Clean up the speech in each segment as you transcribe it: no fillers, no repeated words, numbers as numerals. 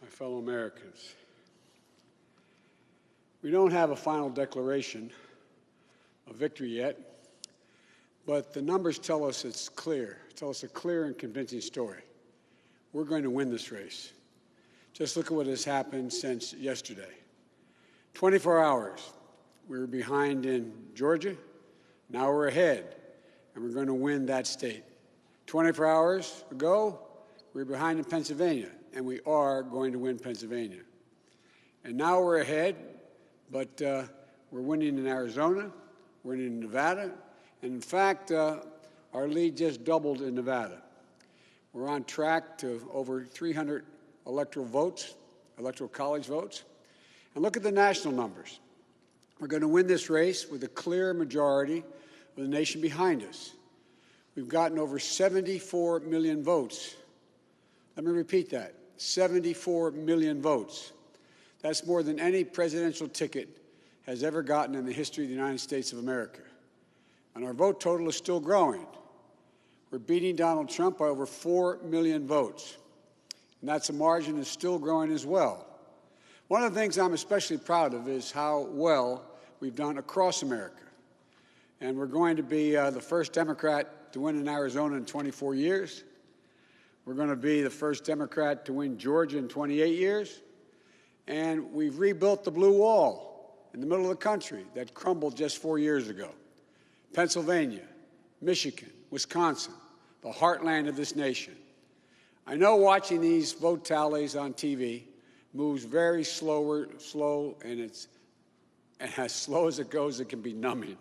my fellow Americans. We don't have a final declaration of victory yet, but the numbers tell us it's clear. Tell us a clear and convincing story. We're going to win this race. Just look at what has happened since yesterday. 24 hours, we were behind in Georgia. Now we're ahead, and we're going to win that state. 24 hours ago, we were behind in Pennsylvania, and we are going to win Pennsylvania. And now we're ahead, but we're winning in Arizona, we're winning in Nevada, and in fact, our lead just doubled in Nevada. We're on track to over 300 electoral votes, electoral college votes. And look at the national numbers. We're going to win this race with a clear majority of the nation behind us. We've gotten over 74 million votes. Let me repeat that, 74 million votes. That's more than any presidential ticket has ever gotten in the history of the United States of America. And our vote total is still growing. We're beating Donald Trump by over 4 million votes. And that's a margin that's still growing as well. One of the things I'm especially proud of is how well we've done across America. And we're going to be the first Democrat to win in Arizona in 24 years. We're going to be the first Democrat to win Georgia in 28 years. And we've rebuilt the blue wall in the middle of the country that crumbled just 4 years ago. Pennsylvania, Michigan, Wisconsin, the heartland of this nation. I know watching these vote tallies on TV moves very slow, and as slow as it goes, it can be numbing.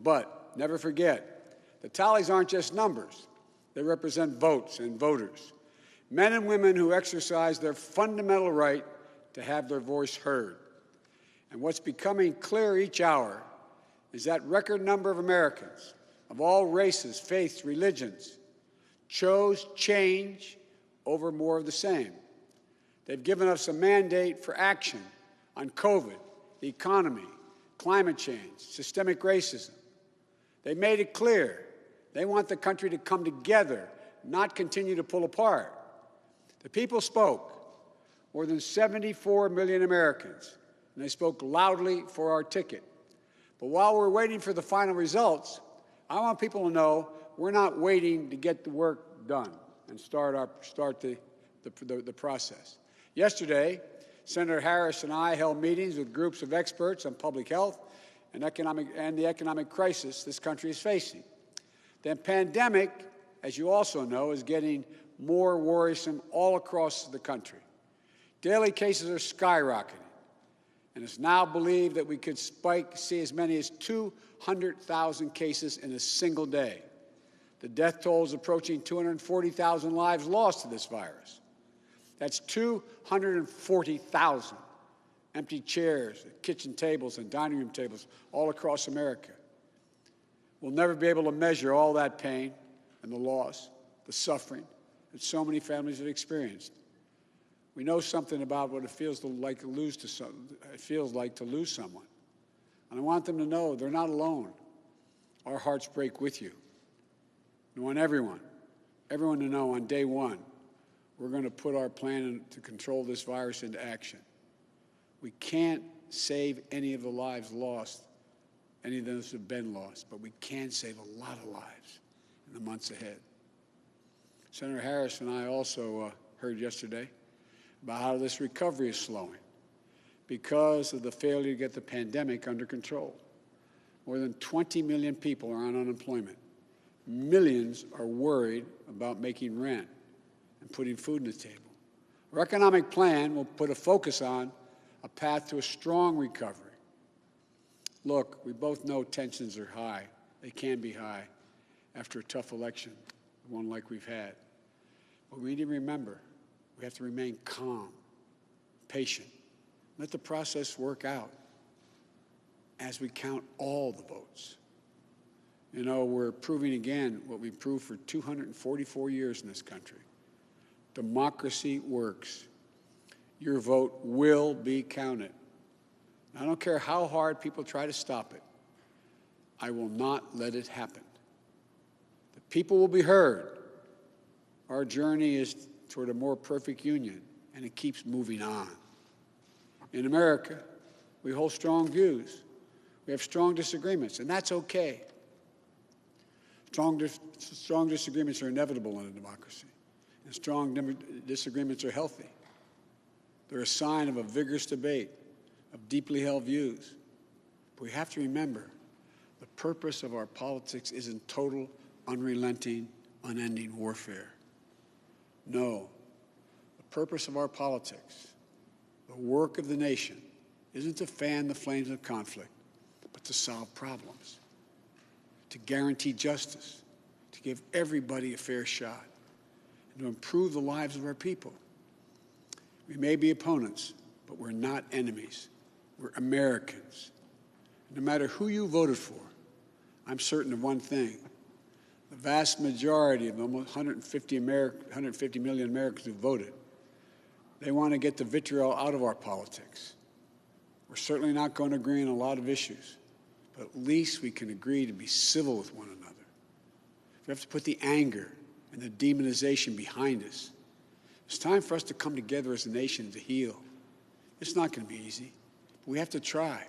But never forget, the tallies aren't just numbers. They represent votes and voters, men and women who exercise their fundamental right to have their voice heard. And what's becoming clear each hour is that record number of Americans of all races, faiths, religions chose change over more of the same. They've given us a mandate for action on COVID, the economy, climate change, systemic racism. They made it clear they want the country to come together, not continue to pull apart. The people spoke, more than 74 million Americans, and they spoke loudly for our ticket. But while we're waiting for the final results, I want people to know we're not waiting to get the work done and start the process. Yesterday, Senator Harris and I held meetings with groups of experts on public health and the economic crisis this country is facing. The pandemic, as you also know, is getting more worrisome all across the country. Daily cases are skyrocketing, and it's now believed that we could see as many as 200,000 cases in a single day. The death toll is approaching 240,000 lives lost to this virus. That's 240,000 empty chairs, kitchen tables, and dining room tables all across America. We'll never be able to measure all that pain and the loss, the suffering that so many families have experienced. We know something about what it feels like to lose someone. And I want them to know they're not alone. Our hearts break with you. I want everyone to know on day one, we're going to put our plan to control this virus into action. We can't save any of the lives lost, any of those have been lost, but we can save a lot of lives in the months ahead. Senator Harris and I also heard yesterday about how this recovery is slowing because of the failure to get the pandemic under control. More than 20 million people are on unemployment. Millions are worried about making rent and putting food on the table. Our economic plan will put a focus on a path to a strong recovery. Look, we both know tensions are high. They can be high after a tough election, one like we've had. But we need to remember, we have to remain calm, patient. Let the process work out as we count all the votes. You know, we're proving again what we've proved for 244 years in this country. Democracy works. Your vote will be counted. I don't care how hard people try to stop it. I will not let it happen. The people will be heard. Our journey is toward a more perfect union, and it keeps moving on. In America, we hold strong views. We have strong disagreements, and that's okay. Strong disagreements are inevitable in a democracy, and strong disagreements are healthy. They're a sign of a vigorous debate, of deeply held views. But we have to remember, the purpose of our politics isn't total, unrelenting, unending warfare. No, the purpose of our politics, the work of the nation, isn't to fan the flames of conflict, but to solve problems, to guarantee justice, to give everybody a fair shot, and to improve the lives of our people. We may be opponents, but we're not enemies. We're Americans. No matter who you voted for, I'm certain of one thing. The vast majority of almost 150 million Americans who voted, they want to get the vitriol out of our politics. We're certainly not going to agree on a lot of issues, but at least we can agree to be civil with one another. We have to put the anger and the demonization behind us. It's time for us to come together as a nation to heal. It's not going to be easy, but we have to try.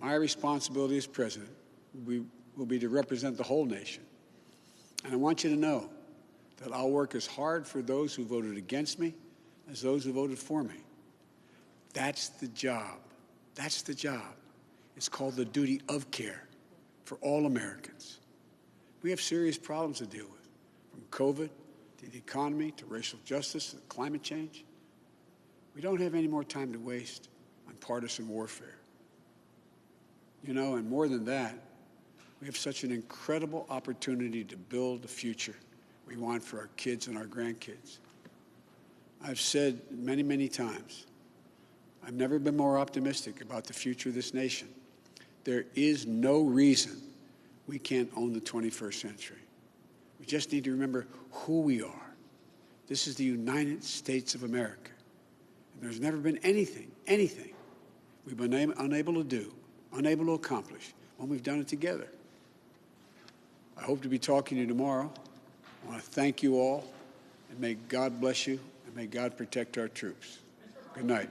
My responsibility as president will be to represent the whole nation. And I want you to know that I'll work as hard for those who voted against me as those who voted for me. That's the job. That's the job. It's called the duty of care for all Americans. We have serious problems to deal with, from COVID to the economy to racial justice to climate change. We don't have any more time to waste on partisan warfare. You know, and more than that, we have such an incredible opportunity to build the future we want for our kids and our grandkids. I've said many, many times, I've never been more optimistic about the future of this nation. There is no reason we can't own the 21st century. We just need to remember who we are. This is the United States of America. And there's never been anything we've been unable to do, unable to accomplish when we've done it together. I hope to be talking to you tomorrow. I want to thank you all, and may God bless you, and may God protect our troops. Good night.